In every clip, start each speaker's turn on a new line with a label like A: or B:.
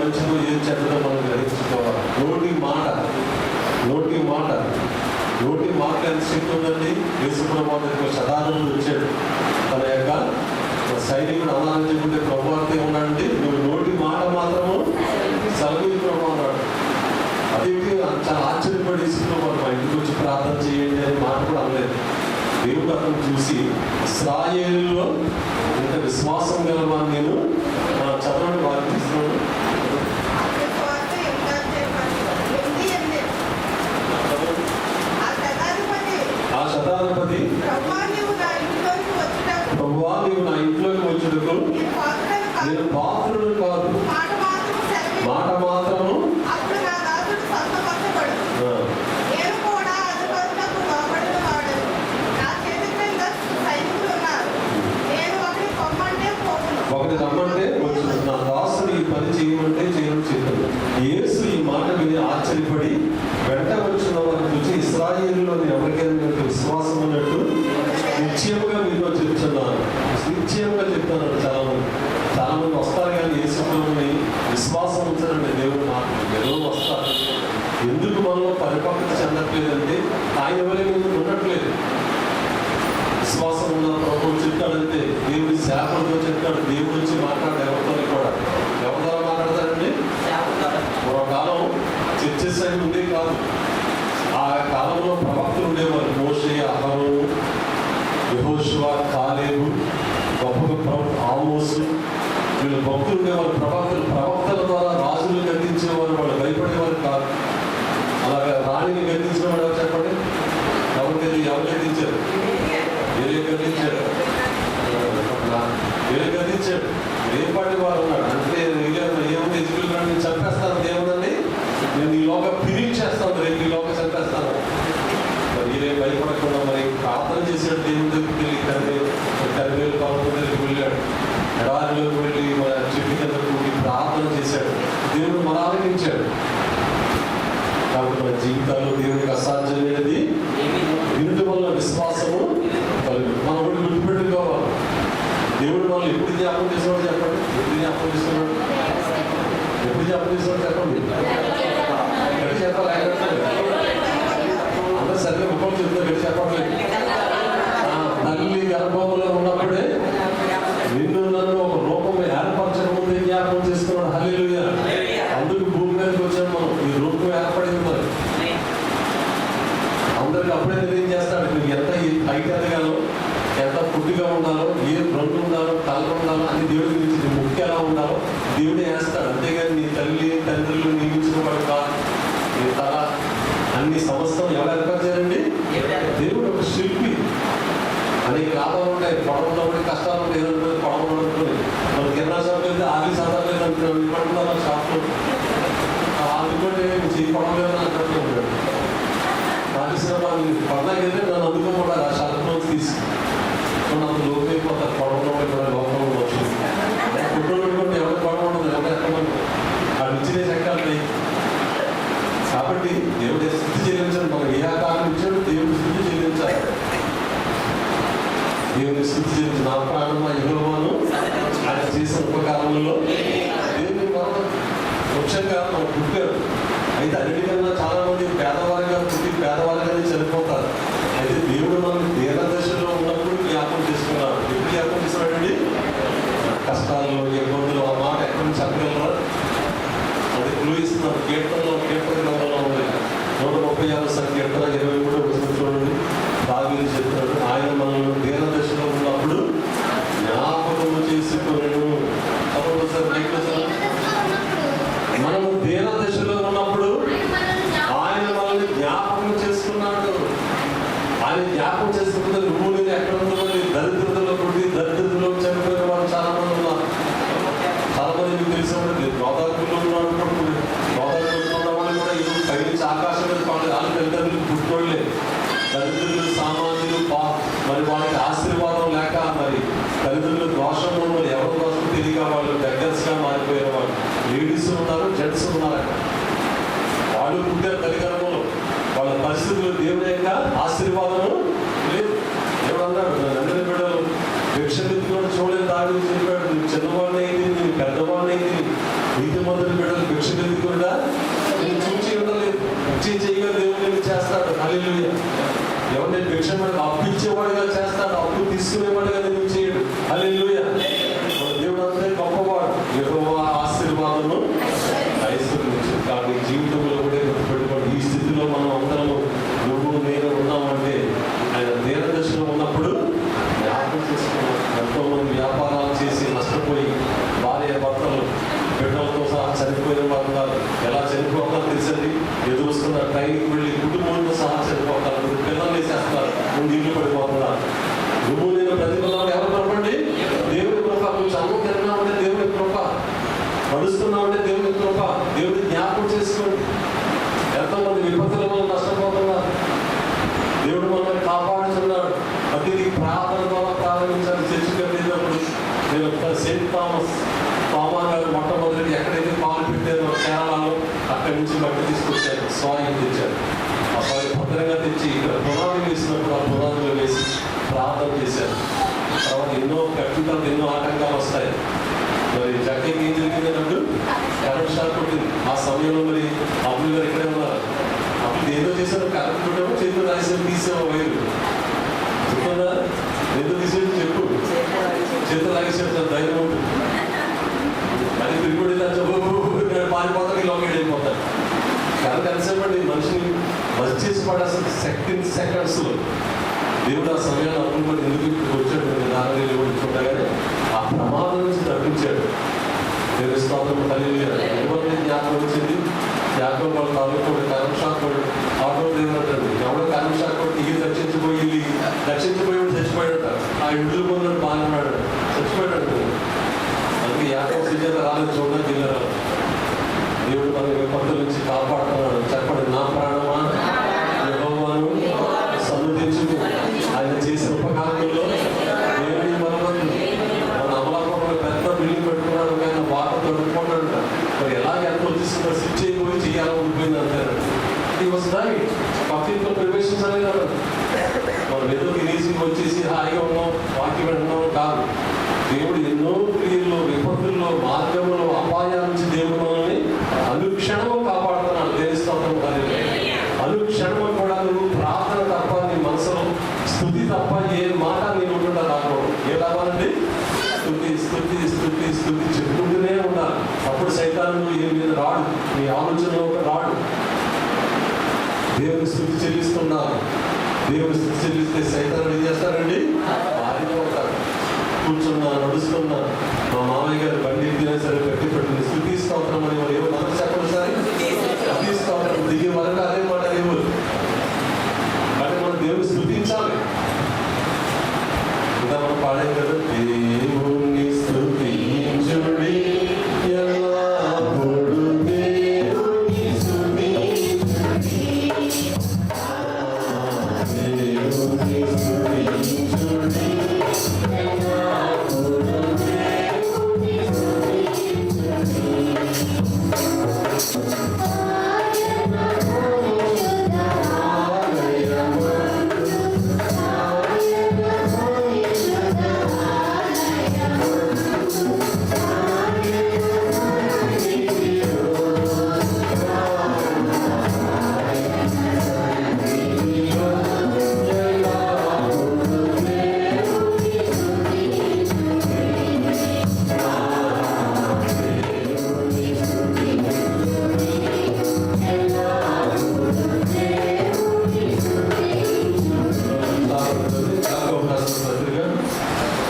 A: మంచిదో ఏది చెడ్డదో మనం గ్రహించుకోవాలి. నోటి మాట ఎంత శక్తి ఉందండి. యేసుప్రభువు శతానందుడు వచ్చాడు, తన యొక్క సైనికుడు అన్నారని చెప్పుకుంటే ప్రభు అంటే ఉన్నాడండి, నువ్వు నోటి మాట మాత్రము సెలవు ప్రభు అన్నాడు. అదేంటి చాలా ఆశ్చర్యపడి యేసుప్రభు మా ఇంటికి వచ్చి ప్రార్థన చేయండి అనే మాట కూడా అనలేదు. దేవుడు అతను చూసి ఇశ్రాయేలులో ఇంత విశ్వాసం గలవాన్ని నేను చదవని వారికి ఇస్తున్నాను. ఆ శతాధిపతి ప్రభువా నీవు నా ఇంట్లోకి వచ్చుటకు నేను పాత్రుడు కాదు, మాట మాత్రము ఒకటి రమ్మంటే వచ్చు, నా దాసుడు ఈ పని చేయమంటే చేయడం చెప్పాడు. యేసు ఈ మాట విని ఆశ్చర్యపడి వెంట వచ్చిన వారిని చూసి ఇశ్రాయేలులోని ఎవరికైనా విశ్వాసం ఉన్నట్టు నిశ్చయముగా మీతో చెప్తున్నాను, నిశ్చయంగా చెప్తున్నాను. చాలా మంది వస్తారు కానీ యేసుని విశ్వాసం ఉంచారండి. దేవుడు మాట ఎవరో వస్తారు. ఎందుకు మనలో పరిపక్వత చెందట్లేదంటే ఆయన ఎవరైనా ఉండట్లేదు. విశ్వాసం ఉన్న ప్రభువు చెప్తాడంటే దేవుడి శాపంతో చెప్తాడు. దేవుడు వచ్చి మాట్లాడు ఎవరితో కూడా. ఎవరి ద్వారా మాట్లాడతాడండి? పూర్వకాలం చర్చెస్ అని ఉండే కాదు. ఆ కాలంలో ప్రవక్తలు ఉండేవారు. మోషే, అహరోను, యెహోషువ, కాలేబు, గొప్ప ఆమోసు, వీళ్ళు భక్తులు ఉండేవారు. ప్రవక్తల ద్వారా రాజులు గద్దించేవారు. వాళ్ళు భయపడేవారు కాదు. అలాగే రాణిని గద్దించిన వాడు ఎవరు చెప్పండి? ఎవరు గద్దించారు? గద్దించాడు. రేపాటి వారు ఉన్నాడు అంటే ఏముంది, ఎదుగులు చంపేస్తాను దేవుడని, నేను ఈ లోక పిలిచేస్తాను, రేపు ఈ లోక చంపేస్తాను. మరి రేపు భయపడకుండా మరి ప్రార్థన చేశాడు. దేవుడి దగ్గరికి వెళ్ళి కరివేలు పర్వతం దగ్గరికి వెళ్ళాడు. ఎడారిలోకి వెళ్ళి మన చెట్టు కింద కూడి ప్రార్థన చేశాడు. దేవుడు మన ఆలకించాడు. కాబట్టి మన జీవితాల్లో దేవుడికి అసాధ్యమైనది వినుట వల్ల విశ్వాసము కలుగు. మనం ఒకటి గుర్తుపెట్టుకోవాలి. దేవుడు మనం ఎప్పుడు జ్ఞాపకం చేసేవాడు చెప్పండి? ఎప్పుడు జ్ఞాపకం చేసేవాడు చెప్పండి? ఎక్కడ చెప్పాలి? అందరూ సరిగ్గా ముఖం చెప్తారు, ఎక్కడ చెప్పట్లేదు. తల్లి గర్భంలో ఉన్నప్పుడే నిన్ను నన్ను ఒక రూపం ఏర్పరచక ముందే జ్ఞాపకం చేసుకున్నాడు. హల్లెలూయా. అందుకు భూమి మీదకి వచ్చాడు మనం. ఈ రూపం ఏర్పడింది మరి. అందరికి అప్పుడే నిర్ణయం చేస్తాడు నువ్వు ఎంత హైట్ ఎదగాలో, ఎంత పుట్టిగా ఉండాలో, ఏ రంగు ఉండాలో, కలర్ ఉండాలో అని దేవుడి గురించి నీ ముక్కు ఎలా ఉండాలో దేవుడే వేస్తాడు. అంతేగాని నీ తల్లి తండ్రులు నియమించిన వాడు కాదు. నీ తల అన్ని సంవత్సరం ఎవరు ఏర్పరిచారండి? దేవుడు ఒక శిల్పి. అనేక లాభాలు ఉంటాయి. పొడవులో ఉంటే కష్టాలు ఉంటాయి. ఏదో పొడవులు అనుకుని మన కింద షాప్ వెళ్తే ఆగి చదవలేదు అంటున్నాడు. ఇప్పటికున్నా మన షాప్లో అందుకుంటే చెయ్యి పొడవలేదు అంటున్నట్టు ఉంటాడు. పర్లాగైతే నన్ను అందుకోకుండా ఆ షాప్లో తీసుకుని నాకు లోపం అయిపోతారు. పొడవులో కూడా లోపంలో వచ్చింది. ఫుడ్లో పెట్టుకుంటే ఎవరికి పొడవ ఉండదు, ఎవరు ఎక్కడం ఆ రుచినే చెక్కాలి. కాబట్టి దేవుడి స్థితి చెల్లించాలి. మనం ఏ ఆకారం ఇచ్చాడు దేవుడి స్థితి చెల్లించాలి. దేవుని స్థితి చెల్లించి నా ప్రాణమా యెహోవాను ఆయన చేసిన ఉపకారములలో దేవుని ముఖ్యంగా మనం పుట్టారు. అయితే అన్నిటికన్నా చాలా మంది పేదవారిగా పుట్టి పేదవారిగానే చనిపోతారు. అయితే దేవుడు మనం దేన దశలో ఉన్నప్పుడు జ్ఞాపకం చేసుకున్నాడు. ఎప్పుడు జ్ఞాపకం చేసుకున్నాడండి? కష్టాల్లో, ఇబ్బందులు. ఆ మాట ఎక్కడి నుంచి చెప్పగలరా? అది క్లూయిస్తున్నారు. కీర్తనలో ఉంది 136 సంకీర్తన 23 చూడండి. దావీదు చెప్తున్నాడు, ఆయన మనల్ని దేన దశలో ఉన్నప్పుడు జ్ఞాపకము చేసుకున్నాడు. మనము దేన దశలో ఉన్నప్పుడు ఆయన మనల్ని జ్ఞాపకం చేసుకున్నాడు. ఆయన జ్ఞాపకం చేసుకుంటే నువ్వు నేను ఎక్కడ ఉందని దరిద్రతలో పుట్టి దరిద్రతలో చనిపోయిన వాళ్ళు చాలా మంది ఉన్నారు. చాలా మంది మీకు తెలిసినప్పుడు గోదావరిలో ఉన్నప్పుడు గోదావరిలో ఉన్న వాళ్ళు కూడా ఇప్పుడు పైనుంచి ఆకాశం మీద వాళ్ళు తల్లిదండ్రులకు పుట్టుకోలే. దరిద్రులు, సామాన్యులు, మరి వాళ్ళకి ఆశీర్వాదం లేక మరి తల్లిదండ్రులు దోషంలో ఉన్నారు. ఎవరి దోషం తెలియక వాళ్ళు బెగ్గర్స్గా మారిపోయిన వాళ్ళు లేడీస్ ఉన్నారు, జెంట్స్ ఉన్నారు. వాళ్ళు పుట్టారు తల్లిదండ్రులు. వాళ్ళ పరిస్థితులు దేవుని యొక్క ఆశీర్వాదము లేదు. దేవుడు అన్నాడు, అందరి బిడ్డలు భిక్షమెత్తుకొని చూడని దావీదు చెప్పాడు, నువ్వు చిన్నవాడిని అయింది, నేను పెద్దవాడిని అయింది, నీతిమంతుని బిడ్డలు భిక్షమని అప్పు ఇచ్చేవాడిగా చేస్తాడు, అప్పు తీసుకునేవాడిగా నేను చేయడు. హల్లెలూయా. మన దేవుడు అంతే గొప్పవాడు. యెహోవా ఆశీర్వాదము ఐశ్వర్యం. కానీ జీవితంలో కూడా గుర్తుపెట్టుకోండి, ఈ స్థితిలో మనం అందరము నువ్వు నేను ఉన్నామంటే ఆయన దీనదశలో ఉన్నప్పుడు జ్ఞాపకం చేసుకున్నాం. ఎంతో మంది వ్యాపారాలు చేసి నష్టపోయి భార్య భర్తలు బిడ్డలతో సహా చనిపోయిన వారు ఉన్నారు. ఎలా చనిపోతారో తెలుసండి, ఎదురుస్తున్న ట్రైన్కి వెళ్ళి కుటుంబంతో సహా చనిపోతారు, పిల్లలు వేసేస్తారు, ముందు ఇల్లు పడిపోతున్నారు. నువ్వు నేను ప్రతిఫలం ఎవరు కనపండి? దేవుడి కృప. నువ్వు చదువు తిన్నామంటే దేవుడి కృప, నడుస్తున్నామంటే దేవుడి కృప. దేవుడి జ్ఞాపకం చేసుకోండి. ఎంతోమంది విపత్తుల వల్ల నష్టపోతున్నారు, దేవుడు మనల్ని కాపాడుతున్నాడు. ప్రతిదీ ప్రార్థన ద్వారా ప్రారంభించాలి. చర్చికి వెళ్ళినప్పుడు నేను సెయింట్ థామా గారు మొట్టమొదటి ఎక్కడైతే పాలు పెట్టారో కేరళలో, అక్కడి నుంచి మట్టి తీసుకొచ్చారు, సాయిల్ తెచ్చారు. ఆ సాయి భద్రంగా తెచ్చి ఇక్కడ పునాది వేసినప్పుడు ఆ పునాదిలో వేసి ప్రార్థన చేశారు. తర్వాత ఎన్నో కట్టుదలు, ఎన్నో ఆటంకాలు వస్తాయి. మరి జక్కకి ఏం జరిగిందన్నట్టు కరెంట్ షాక్ కొట్టింది. ఆ సమయంలో మరి అప్పులు గారు ఇక్కడే ఉన్నారు. అప్పుడు ఏదో చేశారు, కరెంట్ కొట్టాము, చేతులు రాసి తీసాము వైరు. చెప్తుందా? ఎందుకు తీసేది చెప్పు. చేతులు రాసేసాడు, ధైర్యం ఉంటుంది. అది తిరుగుడు పారిపోతాడు, లోకి వెళ్ళిపోతాడు. కరెంట్ ఎంతసేపు అండి మనిషిని మస్ట్ చేసి పడాల్సిన సెకండ్స్లో. దేవుడు ఆ సమయాన్ని అనుకుని ఎందుకు వచ్చాడు, నాలుగు చూడగానే ఆ ప్రమాదం నుంచి తప్పించాడు. దేవుని స్తోత్రం. హల్లెలూయా. ఎవరిని జ్ఞాపకం వచ్చింది? యాకోబు వాళ్ళ తాలూకు కరెంట్ షాక్ కొడు ఆటో డ్రైవర్ అంటాడు. ఎవడో కరెంట్ షాక్ కొట్టి ఇల్లు రక్షించిపోయి చచ్చిపోయాడు. ఆ ఇంట్లో పొందడం బాగా ఉన్నాడు, చచ్చిపోయాడు. అందుకే యాకోబు సిద్ధంగా రాలేదు, చూడడానికి వెళ్ళారు. దేవుడు మన విపత్తుల నుంచి కాపాడుతున్నాడు. చెప్పండి, నా ప్రాణమా యెహోవాను సన్నుతించుము, ఆయన చేసిన ఉపకారంలో దేవుని మనవద్దు. మన అమలాపురంలో పెద్ద బిల్డింగ్ పెట్టుకున్నాడు, ఆయన వాటర్ తడుపుకున్నాడు. మరి ఎలాగ ఎంత వచ్చేసిందో స్విచ్ అయిపోయి చేయాలని ఉండిపోయింది అంటారు. ఈ వస్తాయి పక్కింట్లో ప్రవేశించాలి కదా. మనం ఏదో తినేసి వచ్చేసి హాయిగా ఉన్నాం, వాక్యం వింటున్నాం కాదు. దేవుడు ఎన్నో క్రియల్లో, విపత్తుల్లో, మార్గంలో, అపాయాల నుంచి దేవుడు మనల్ని అనుక్షణము కాపాడుతున్నాడు. దేవుని స్తోత్రం. అనుక్షణము కూడా నువ్వు ప్రార్థన తప్ప, నీ మనసులో స్తుతి తప్ప ఏ మాట నీ ఉంటుందా రాకూడదు. ఏ రావాలండి? స్తుతి స్తుతి స్తుతి స్తుతి చెప్పుకుంటూనే ఉండాలి. అప్పుడు సైతాను ఏ మీద రాడు, నీ ఆలోచనలో ఒక రాడు. దేవుని స్తుతి చెల్లిస్తున్నారు. దేవుని స్తుతి చెల్లిస్తే సైతాను ఏం చేస్తారండి? పారిపోతారు. కూర్చున్నా, నడుస్తున్నా, మా మామయ్య గారు బండి ఎత్తినా సరే పెట్టింది స్తుతి స్తోత్రం అని వాళ్ళు ఏమో మనకు చెప్పండి సరే. స్తుతి స్తోత్రం దిగే వరకు అదే మాట లేవు. అంటే మనం దేవుని స్తుతించాలి. ఇంకా మనం పాడే కదా, దేవుని స్తుతించుడి ఎల్లప్పుడూ దేవుని స్తుతించుడి, దేవుని స్తుతించుడి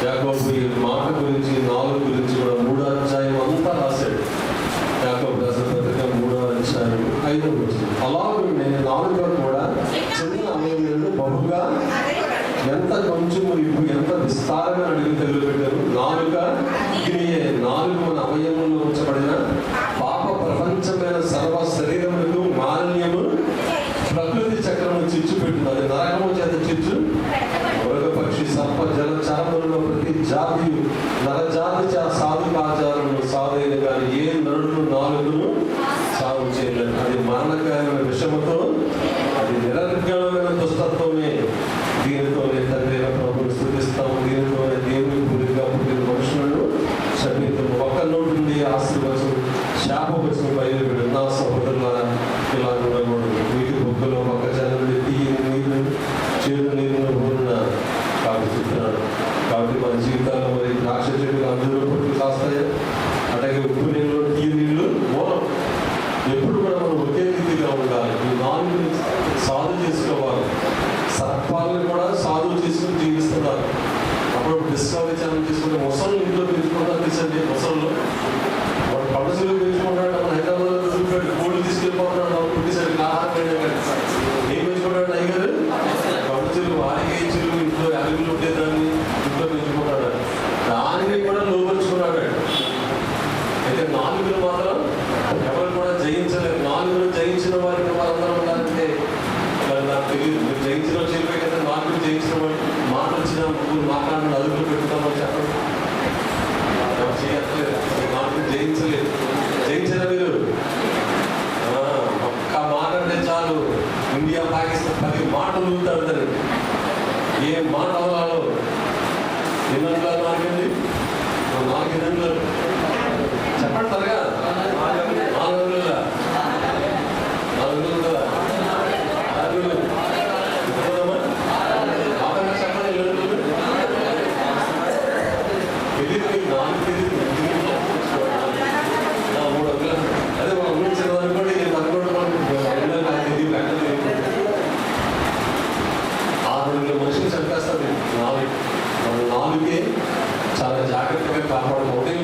A: యాకోబు ఈ మాట గురించి, 4 గురించి కూడా 3వ అధ్యాయం అంతా రాశాడు. యాకోబు రాసిన పత్రిక 3వ అధ్యాయం 5వ వచనం. అలాగే నేను నాలుక కూడా చిన్న అవయములను బహుగా ఎంత కొంచెము ఇప్పుడు ఎంత విస్తారంగా అడిగి తెలుగుపెట్టారు. నాలుక అగ్నియే. నాలుగు మన అవయవంలో ఉంచబడిన పాప ప్రపంచమైన సర్వ శరీరములకు మాలిన్యము ప్రకృతి చక్రము చిచ్చు పెట్టింది. అది నరకము చేత చిచ్చు మృగ పక్షి సర్ప జలచారములలో ప్రతి జాతి నరజాతి సాధు కాచారము సాధైన కానీ ఏ నరుడు నాలుగును సాగు చేయలేదు. అది మరణకరమైన విషముతో, అది నిరర్గళమైన దుష్టత్వమే. దీనితోనే తండ్రి ప్రభువును స్తుతిస్తాము, దీనితోనే దేవుని పూర్తిగా పుట్టిన మనుషులను శపిస్తాము. ఒక్క నోటి నుండి ఆశీర్వచనం శాపవచనం బయలుపెడు. నా సహోదరులారా, కూడా సాధువు చేసుకుని జీవిస్తున్నారు. అప్పుడు డిస్కవరీ ఛానల్ చేసుకుంటే మొసళ్ళు ఇంట్లో పెంచుకుంటారు తీసండి. మొసళ్ళు వాడు పండుగలు పెంచుకుంటాడు. మన హైదరాబాద్ కోళ్ళు తీసుకెళ్ళిపోతున్నాడు. పుట్టిసరికి ఆహారం ఏం పెంచుకుంటాడు అయ్యారు? పండుగలు వారికేచులు ఇంట్లో అరుగులు ఉండేదాన్ని ఇంట్లో పెంచుకుంటాడు. దానిని కూడా లోపరుచుకున్నాడు. అయితే నాలుగులు మాత్రం ఎవరు కూడా జయించలేరు. నాలుగులు జయించిన వారికి వారందరూ ఉండాలంటే నాకు తెలియదు. మీరు జయించిన చెప్పే కదా, నాలుగు జయించిన వాడు మాట వచ్చిన ముగ్గురు మాట్లాడిన నలుగురు పెట్టుతామని చెప్పండి. ఎవరు చేయట్లేదు. నాలుగు జయించలేదు. జయించిన మీరు ఒక్క మాట అంటే చాలు. ఇండియా పాకిస్తాన్ 10 మాటలు ఊతాడు. ఏ మాట అవ్వాలో ఎన్ని అంటారు? నాలుగండి 4 గంటలు చెప్పండి త్వరగా. 4 గంటలు కదా 6 గంటలు చెప్పండి. తెలియదు మీకు 4 తెలియదు. 3 అంకులు అదే ఒక ఊరి అనుకోండి. నేను అనుకోండి తెలియదు. 6 మనుషులు చంపేస్తారు. 4కే చాలా జాగ్రత్తగా కాపాడుకోండి.